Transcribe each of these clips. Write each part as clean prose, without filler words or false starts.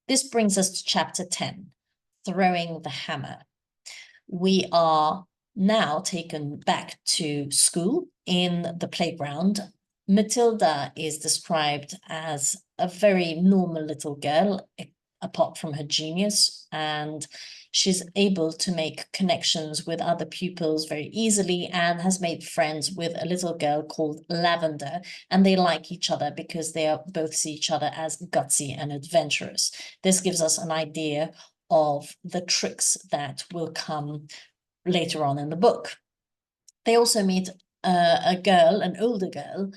This brings us to chapter 10, Throwing the Hammer. We are now taken back to school in the playground. Matilda is described as a very normal little girl, apart from her genius, and she's able to make connections with other pupils very easily and has made friends with a little girl called Lavender, and they like each other because they are both see each other as gutsy and adventurous. This gives us an idea of the tricks that will come later on in the book. They also meet a girl, an older girl,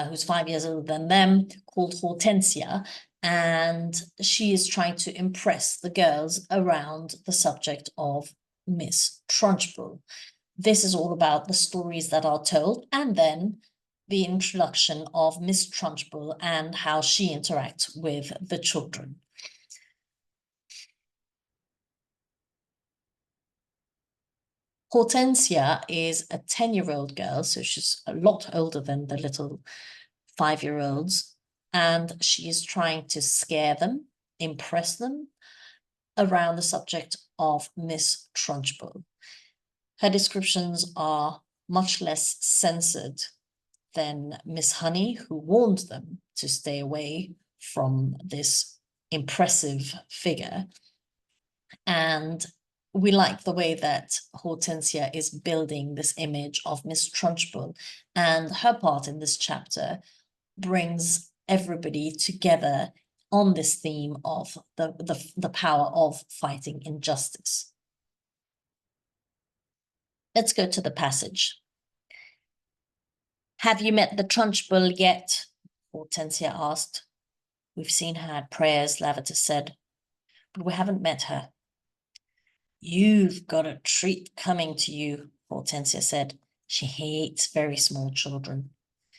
who's 5 years older than them, called Hortensia, and she is trying to impress the girls around the subject of Miss Trunchbull. This is all about the stories that are told, and then the introduction of Miss Trunchbull and how she interacts with the children. Hortensia is a 10-year-old girl, so she's a lot older than the little 5-year-olds, and she is trying to scare them, impress them around the subject of Miss Trunchbull. Her descriptions are much less censored than Miss Honey, who warned them to stay away from this impressive figure. And we like the way that Hortensia is building this image of Miss Trunchbull, and her part in this chapter brings everybody together on this theme of the power of fighting injustice. Let's go to the passage. "Have you met the Trunchbull yet?" Hortensia asked. "We've seen her at prayers," Lavender said, "but we haven't met her." "You've got a treat coming to you," Hortensia said. She hates very small children.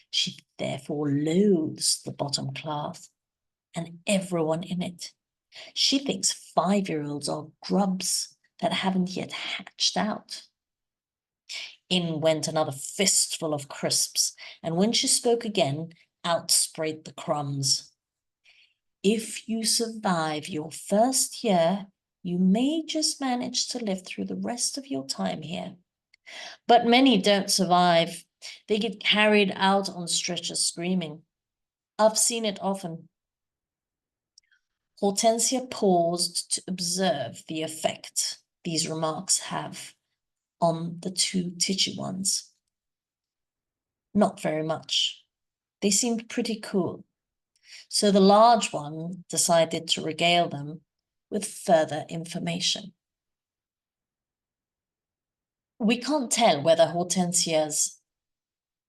She therefore loathes the bottom class and everyone in it. She thinks 5-year-olds are grubs that haven't yet hatched out. In went another fistful of crisps, and when she spoke again, out sprayed the crumbs. "If you survive your first year, you may just manage to live through the rest of your time here. But many don't survive. They get carried out on stretchers screaming. I've seen it often." Hortensia paused to observe the effect these remarks have on the two titchy ones. Not very much. They seemed pretty cool. So the large one decided to regale them with further information. We can't tell whether Hortensia's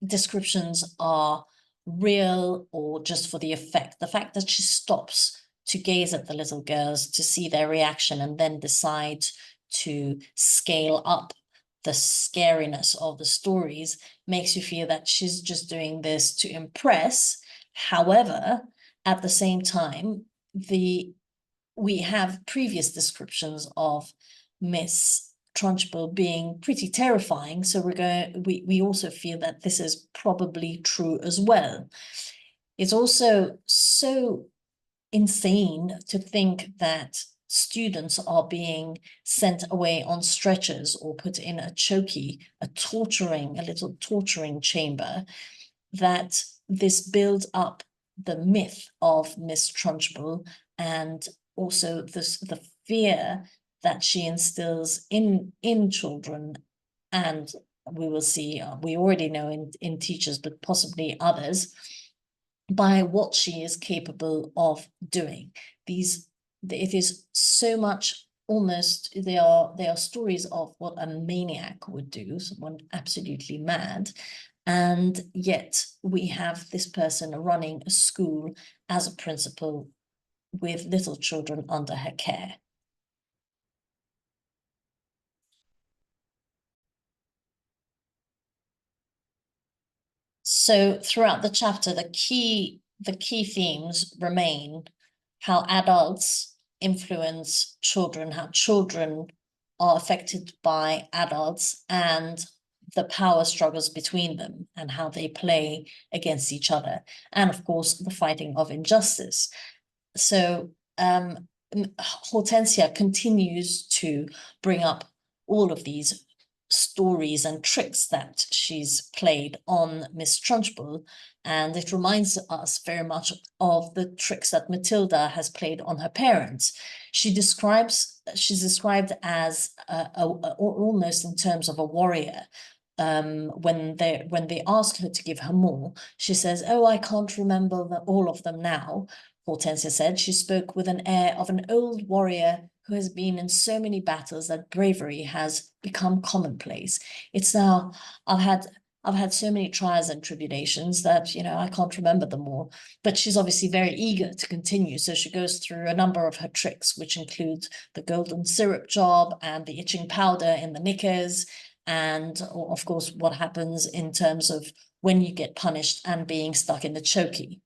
descriptions are real or just for the effect. The fact that she stops to gaze at the little girls to see their reaction and then decide to scale up the scariness of the stories makes you feel that she's just doing this to impress. However, at the same time, we have previous descriptions of Miss Trunchbull being pretty terrifying, so we also feel that this is probably true as well. It's also so insane to think that students are being sent away on stretchers or put in a chokey, a little torturing chamber, that this builds up the myth of Miss Trunchbull and also the fear that she instills in children, and we will see, we already know in teachers, but possibly others, by what she is capable of doing. It is so much, almost, they are stories of what a maniac would do, someone absolutely mad, and yet we have this person running a school as a principal with little children under her care. So throughout the chapter, the key themes remain how adults influence children, how children are affected by adults, and the power struggles between them and how they play against each other. And of course, the fighting of injustice. So Hortensia continues to bring up all of these stories and tricks that she's played on Miss Trunchbull, and it reminds us very much of the tricks that Matilda has played on her parents. She's described as almost in terms of a warrior. When they ask her to give her more, she says, "Oh, I can't remember all of them now." Hortensia said she spoke with an air of an old warrior who has been in so many battles that bravery has become commonplace. It's now, I've had so many trials and tribulations that, I can't remember them all. But she's obviously very eager to continue. So she goes through a number of her tricks, which include the golden syrup job and the itching powder in the knickers. And of course, what happens in terms of when you get punished and being stuck in the chokey.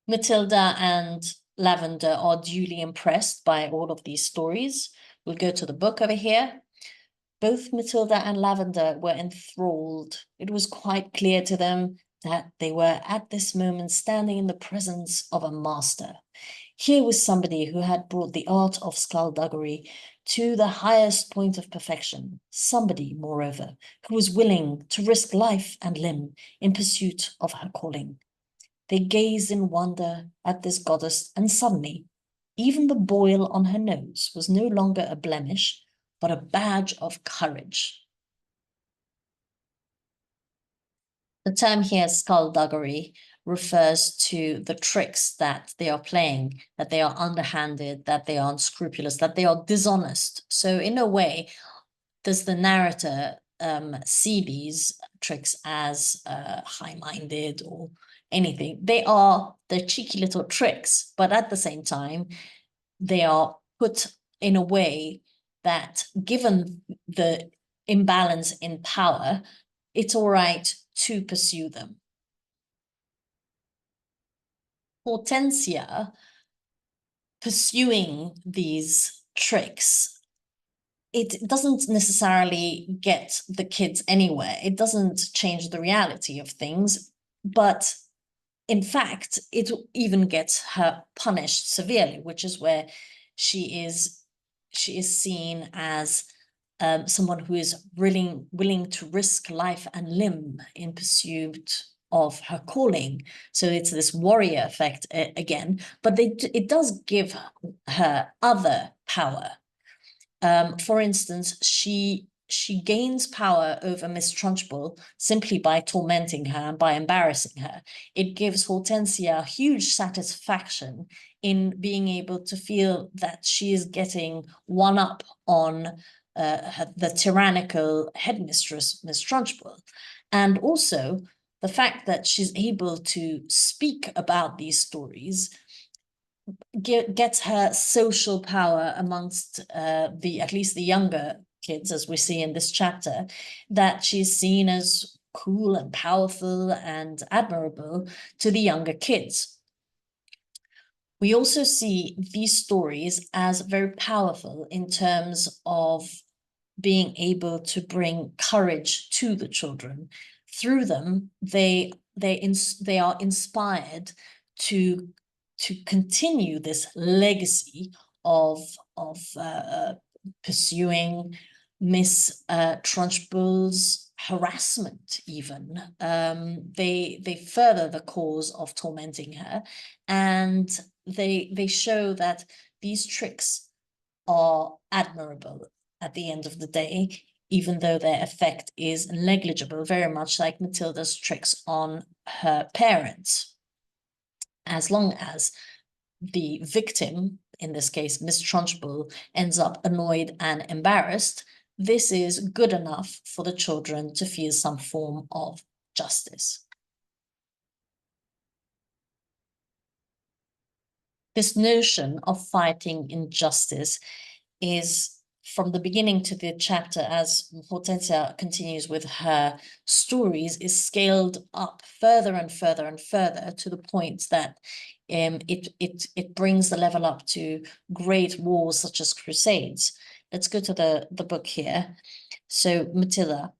Matilda and Lavender are duly impressed by all of these stories. We'll go to the book over here. Both Matilda and Lavender were enthralled. It was quite clear to them that they were at this moment standing in the presence of a master. Here was somebody who had brought the art of skullduggery to the highest point of perfection. Somebody, moreover, who was willing to risk life and limb in pursuit of her calling. They gazed in wonder at this goddess, and suddenly, even the boil on her nose was no longer a blemish, but a badge of courage. The term here, skullduggery, refers to the tricks that they are playing, that they are underhanded, that they are unscrupulous, that they are dishonest. So in a way, does the narrator see these tricks as high-minded or anything? They're cheeky little tricks, but at the same time, they are put in a way that, given the imbalance in power, it's all right to pursue them. Hortensia pursuing these tricks, it doesn't necessarily get the kids anywhere. It doesn't change the reality of things, but in fact, it even gets her punished severely, which is where she is seen as someone who is willing to risk life and limb in pursuit of her calling. So it's this warrior effect again, but it does give her other power. For instance, she gains power over Miss Trunchbull simply by tormenting her and by embarrassing her. It gives Hortensia huge satisfaction in being able to feel that she is getting one up on the tyrannical headmistress, Miss Trunchbull. And also the fact that she's able to speak about these stories gets her social power amongst at least the younger kids, as we see in this chapter, that she's seen as cool and powerful and admirable to the younger kids. We also see these stories as very powerful in terms of being able to bring courage to the children. Through them, they are inspired to continue this legacy of pursuing Miss Trunchbull's harassment. Even they further the cause of tormenting her, and they show that these tricks are admirable at the end of the day, even though their effect is negligible, very much like Matilda's tricks on her parents. As long as the victim, in this case Miss Trunchbull, ends up annoyed and embarrassed, this is good enough for the children to feel some form of justice. This notion of fighting injustice is, from the beginning to the chapter, as Hortensia continues with her stories, is scaled up further and further and further, to the point that it brings the level up to great wars such as crusades. Let's go to the book here. So Matilda,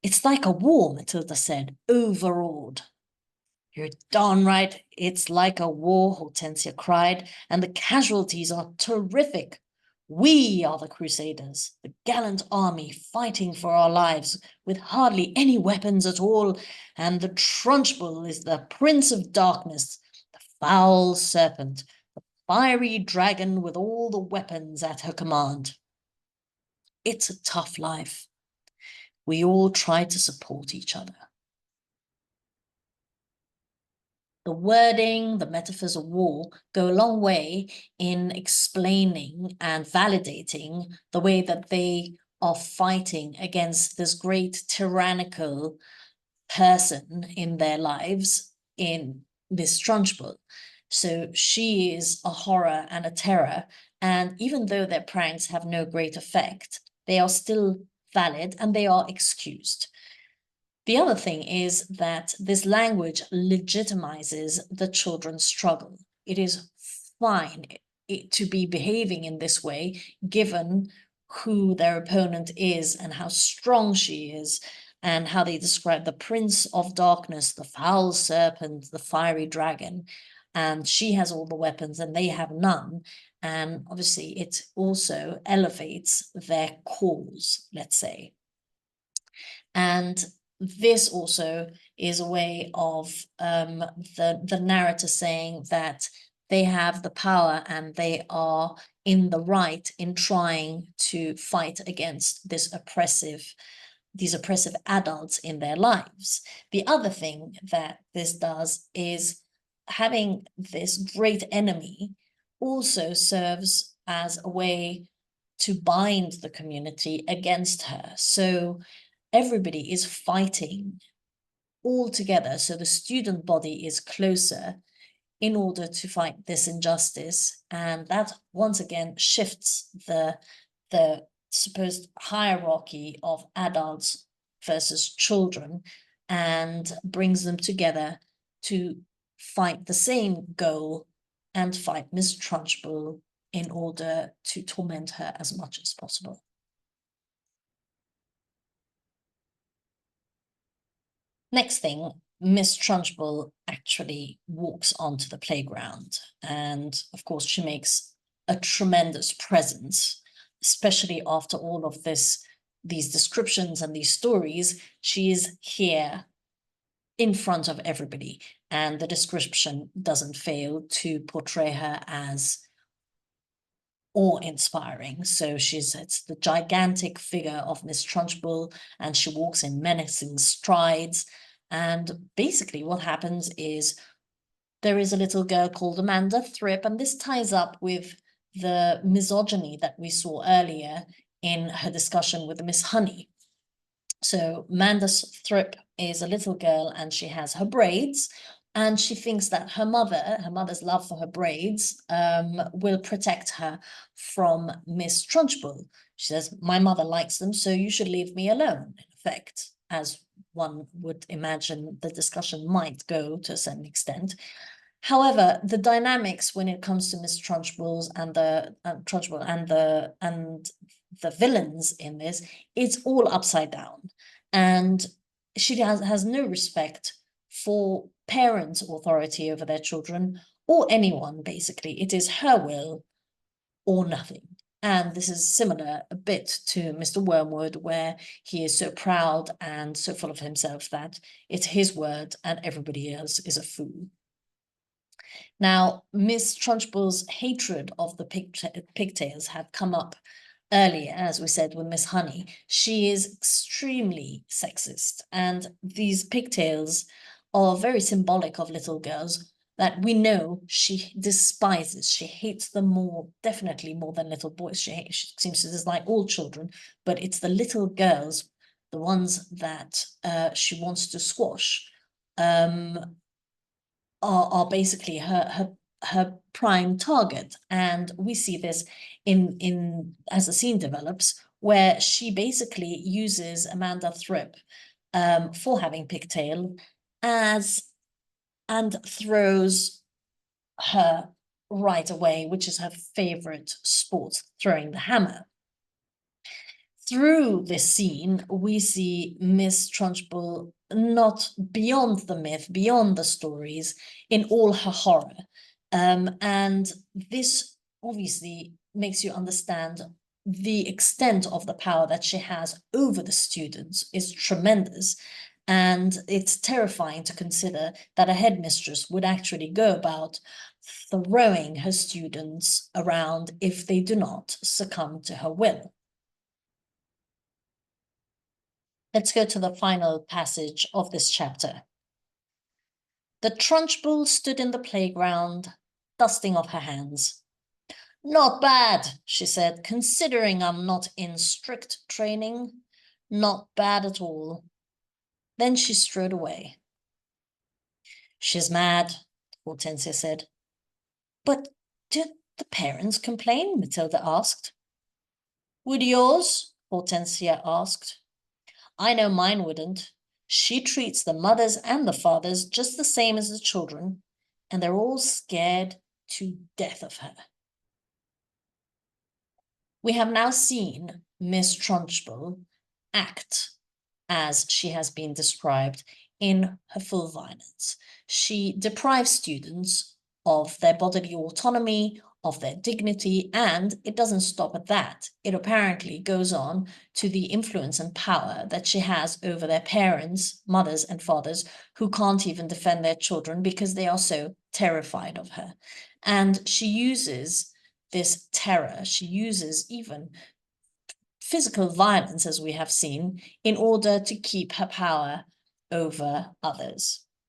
"It's like a war," Matilda said, overawed. You're darn right. It's like a war, Hortensia cried, and the casualties are terrific. We are the Crusaders, the gallant army fighting for our lives with hardly any weapons at all, and the Trunchbull is the Prince of Darkness, the foul serpent, the fiery dragon with all the weapons at her command. It's a tough life. We all try to support each other. The wording, the metaphors of war go a long way in explaining and validating the way that they are fighting against this great tyrannical person in their lives, in Miss Trunchbull. So she is a horror and a terror, and even though their pranks have no great effect, they are still valid and they are excused. The other thing is that this language legitimizes the children's struggle. It is fine to be behaving in this way, given who their opponent is and how strong she is, and how they describe the Prince of Darkness, the foul serpent, the fiery dragon. And she has all the weapons and they have none. And obviously, it also elevates their cause, let's say. And this also is a way of the narrator saying that they have the power and they are in the right in trying to fight against these oppressive adults in their lives. The other thing that this does is having this great enemy also serves as a way to bind the community against her. So everybody is fighting all together. So the student body is closer in order to fight this injustice. And that once again shifts the supposed hierarchy of adults versus children and brings them together to fight the same goal and fight Miss Trunchbull in order to torment her as much as possible. Next thing, Miss Trunchbull actually walks onto the playground. And of course, she makes a tremendous presence, especially after all of these descriptions and these stories. She is here in front of everybody. And the description doesn't fail to portray her as awe-inspiring. So it's the gigantic figure of Miss Trunchbull, and she walks in menacing strides. And basically what happens is there is a little girl called Amanda Thripp, and this ties up with the misogyny that we saw earlier in her discussion with Miss Honey. So Amanda Thripp is a little girl and she has her braids, and she thinks that her mother's love for her braids will protect her from Miss Trunchbull. She says, my mother likes them, so you should leave me alone, in effect, as one would imagine the discussion might go to a certain extent. However, the dynamics when it comes to Miss Trunchbull's and the Trunchbull and the villains in this, it's all upside down. And she has no respect for parents' authority over their children or anyone, basically. It is her will or nothing. And this is similar a bit to Mr. Wormwood, where he is so proud and so full of himself that it's his word and everybody else is a fool. Now, Miss Trunchbull's hatred of the pigtails had come up earlier, as we said, with Miss Honey. She is extremely sexist, and these pigtails are very symbolic of little girls that we know she despises. She hates them more, definitely more than little boys. She seems to dislike all children, but it's the little girls, the ones that she wants to squash, are basically her prime target. And we see this in as the scene develops, where she basically uses Amanda Thripp for having pigtail and throws her right away, which is her favorite sport, throwing the hammer. Through this scene, we see Miss Trunchbull not beyond the myth, beyond the stories, in all her horror. And this obviously makes you understand the extent of the power that she has over the students is tremendous. And it's terrifying to consider that a headmistress would actually go about throwing her students around if they do not succumb to her will. Let's go to the final passage of this chapter. The Trunchbull stood in the playground, dusting off her hands. Not bad, she said, considering I'm not in strict training. Not bad at all. Then she strode away. She's mad, Hortensia said. But did the parents complain? Matilda asked. Would yours? Hortensia asked. I know mine wouldn't. She treats the mothers and the fathers just the same as the children, and they're all scared to death of her. We have now seen Miss Trunchbull act as she has been described in her full violence. She deprives students of their bodily autonomy, of their dignity, and it doesn't stop at that. It apparently goes on to the influence and power that she has over their parents, mothers and fathers, who can't even defend their children because they are so terrified of her. And she uses this terror, she uses even physical violence, as we have seen, in order to keep her power over others.